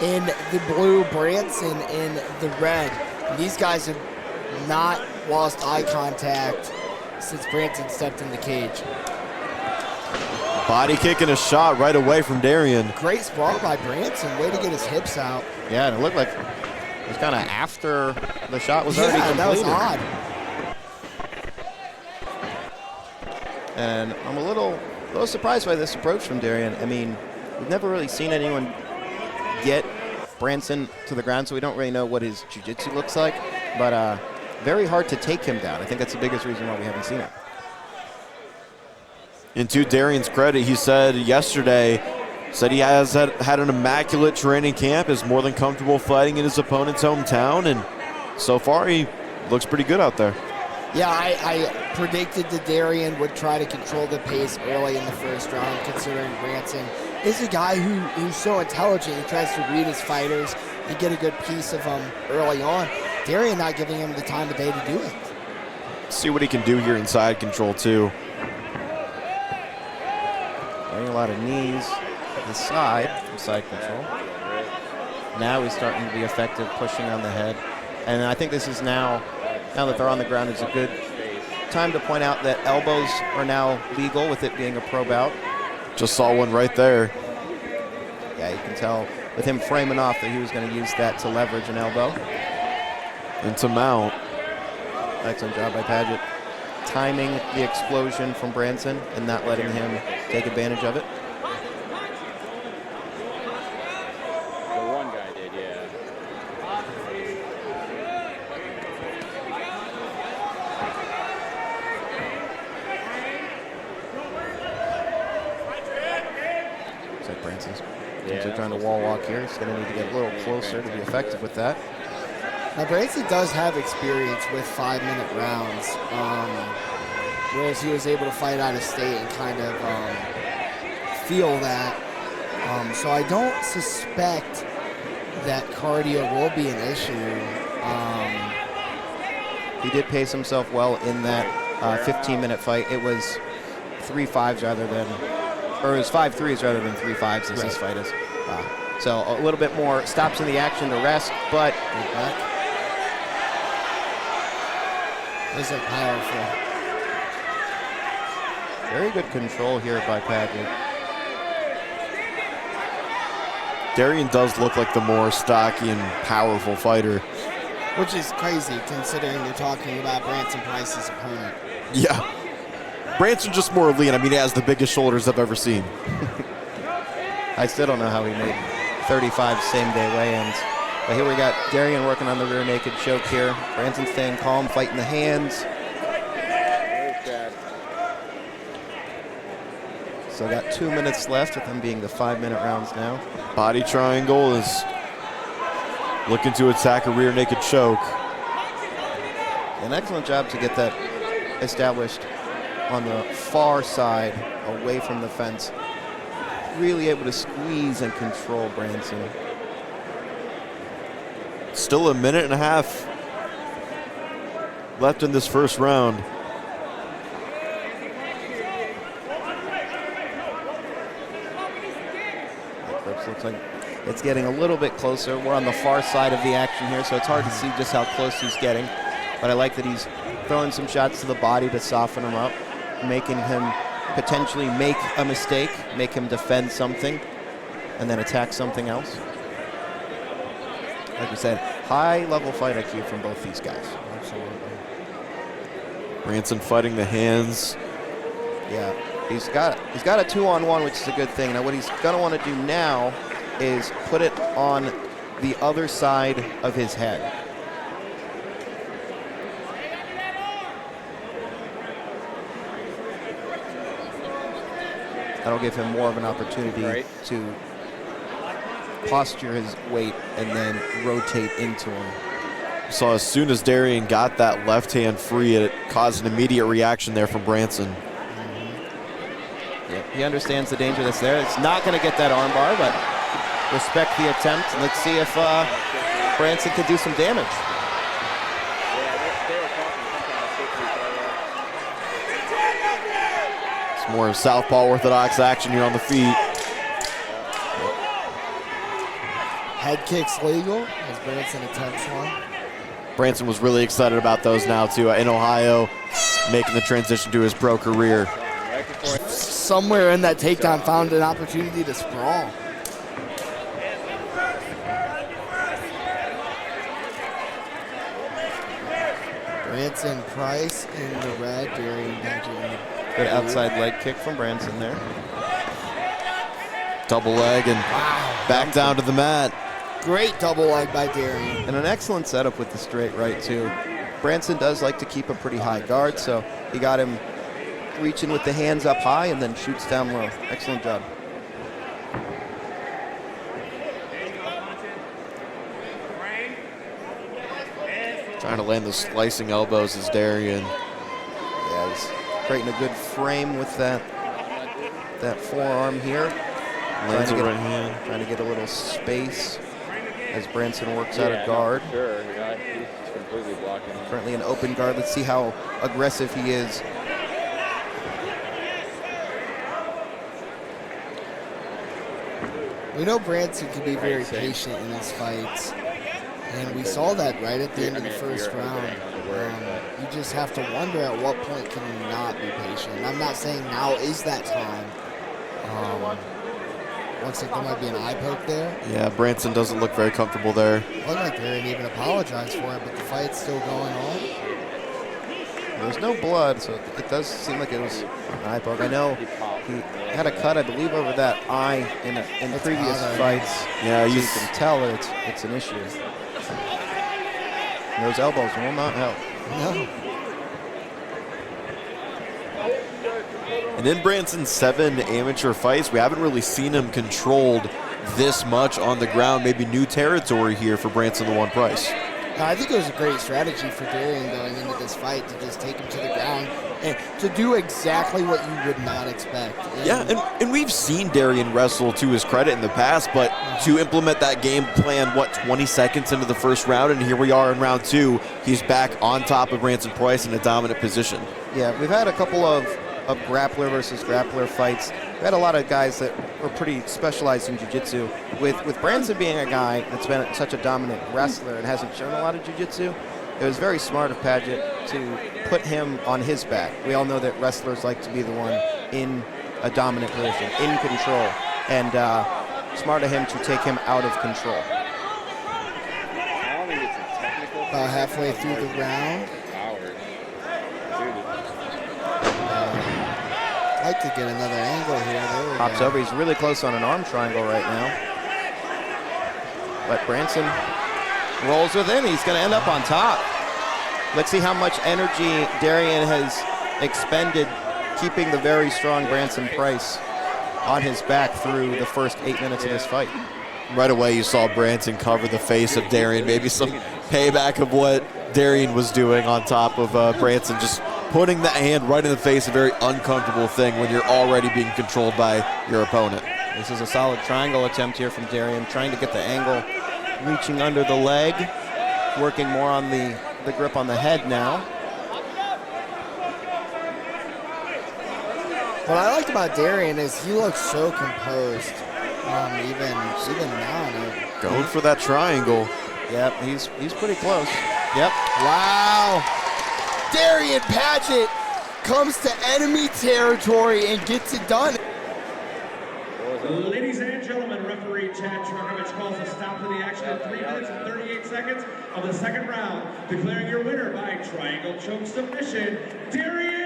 in the blue, Branson in the red. And these guys have not lost eye contact since Branson stepped in the cage. Body kick and a shot right away from Darian. Great spot by Branson. Way to get his hips out. Yeah, and it looked like it was kind of after the shot was already completed. That was odd. And I'm a little surprised by this approach from Darian. I mean, we've never really seen anyone get Branson to the ground, so we don't really know what his jiu-jitsu looks like. But very hard to take him down. I think that's the biggest reason why we haven't seen it. And to Darian's credit, he said yesterday, he has had an immaculate training camp, is more than comfortable fighting in his opponent's hometown, and so far he looks pretty good out there. Yeah, I predicted that Darian would try to control the pace early in the first round, considering Branson is a guy who's so intelligent. He tries to read his fighters and get a good piece of them early on. Darian not giving him the time of day to do it. See what he can do here inside control, too. Getting a lot of knees to the side from side control. Now he's starting to be effective pushing on the head. And I think this is now that they're on the ground, is a good time to point out that elbows are now legal with it being a pro bout. Just saw one right there. Yeah, you can tell with him framing off that he was going to use that to leverage an elbow. And to mount. Excellent job by Padgett. Timing the explosion from Branson and not letting him take advantage of it. The one guy did, yeah. Looks like Branson's trying to wall walk here. He's going to need to get a little closer to be effective with that. Now, Branson does have experience with 5-minute rounds, whereas he was able to fight out of state and kind of feel that. So I don't suspect that cardio will be an issue. He did pace himself well in that 15-minute fight. It was 3-5s rather than, or it was 5-3s rather than 3-5s as this fight is. So a little bit more stops in the action to rest, but those are powerful. Very good control here by Padgett. Darian does look like the more stocky and powerful fighter. Which is crazy considering you're talking about Branson Price's opponent. Yeah. Branson's just more lean. I mean, he has the biggest shoulders I've ever seen. I still don't know how he made 35 same-day weigh-ins. But here we got Darian working on the rear naked choke here. Branson staying calm, fighting the hands. So got 2 minutes left with them being the 5-minute rounds now. Body triangle is looking to attack a rear naked choke. An excellent job to get that established on the far side, away from the fence. Really able to squeeze and control Branson. Still a minute and a half left in this first round. Looks like it's getting a little bit closer. We're on the far side of the action here, so it's hard to see just how close he's getting. But I like that he's throwing some shots to the body to soften him up, making him potentially make a mistake, make him defend something, and then attack something else. Like we said, high-level fight IQ from both these guys. Absolutely. Branson fighting the hands. Yeah, he's got a 2-on-1, which is a good thing. Now what he's gonna want to do now is put it on the other side of his head. That'll give him more of an opportunity to posture his weight and then rotate into him. So as soon as Darian got that left hand free, it caused an immediate reaction there from Branson. Yep, he understands the danger that's there. It's not going to get that armbar, but respect the attempt. And let's see if Branson can do some damage. It's more southpaw orthodox action here on the feet. Head kick's legal as Branson attempts one. Branson was really excited about those now, too, in Ohio, making the transition to his pro career. Somewhere in that takedown found an opportunity to sprawl. Branson Price in the red, Darian Padgett in the Good outside leg kick from Branson there. Double leg and back down to the mat. Great double leg by Darian. And an excellent setup with the straight right, too. Branson does like to keep a pretty high guard, so he got him reaching with the hands up high and then shoots down low. Excellent job. Trying to land the slicing elbows is Darian. Yeah, he's creating a good frame with that forearm here. Lands a right hand. Trying to get a little space as Branson works out of guard. No, sure. Yeah, he's completely blocking him. Currently an open guard. Let's see how aggressive he is. We know Branson can be very patient in his fights, and we saw that right at the end of the first round. You just have to wonder at what point can he not be patient. And I'm not saying now is that time. Looks like there might be an eye poke there. Yeah, Branson doesn't look very comfortable there. Looked like they didn't even apologize for it, but the fight's still going on. There's no blood, so it does seem like it was an eye poke. I know he had a cut, I believe, over that eye in previous fights. Yeah, so you can tell that it's an issue. And those elbows will not help. No. And in Branson's 7 amateur fights, we haven't really seen him controlled this much on the ground. Maybe new territory here for Branson the One Price. I think it was a great strategy for Darian going into this fight to just take him to the ground and to do exactly what you would not expect. And we've seen Darian wrestle to his credit in the past, but to implement that game plan, 20 seconds into the first round, and here we are in round 2. He's back on top of Branson Price in a dominant position. Yeah, we've had a couple of grappler versus grappler fights. We had a lot of guys that were pretty specialized in jiu-jitsu. With Branson being a guy that's been such a dominant wrestler and hasn't shown a lot of jiu-jitsu, it was very smart of Padgett to put him on his back. We all know that wrestlers like to be the one in a dominant position, in control, and smart of him to take him out of control. About halfway through the round. I'd like to get another angle here. There we Pops go. over. He's really close on an arm triangle right now. But Branson rolls within. He's going to end up on top. Let's see how much energy Darian has expended keeping the very strong Branson Price on his back through the first 8 minutes of this fight. Right away, you saw Branson cover the face of Darian. Maybe some payback of what Darian was doing on top of Branson. Just putting that hand right in the face, a very uncomfortable thing when you're already being controlled by your opponent. This is a solid triangle attempt here from Darian, trying to get the angle, reaching under the leg, working more on the grip on the head now. What I liked about Darian is he looks so composed, even now. Going for that triangle. Yep, he's pretty close. Yep. Wow. Darian Padgett comes to enemy territory and gets it done. Ladies and gentlemen, referee Chad Truckovich calls a stop to the action at 3 minutes and 38 seconds of the second round, declaring your winner by triangle choke submission, Darian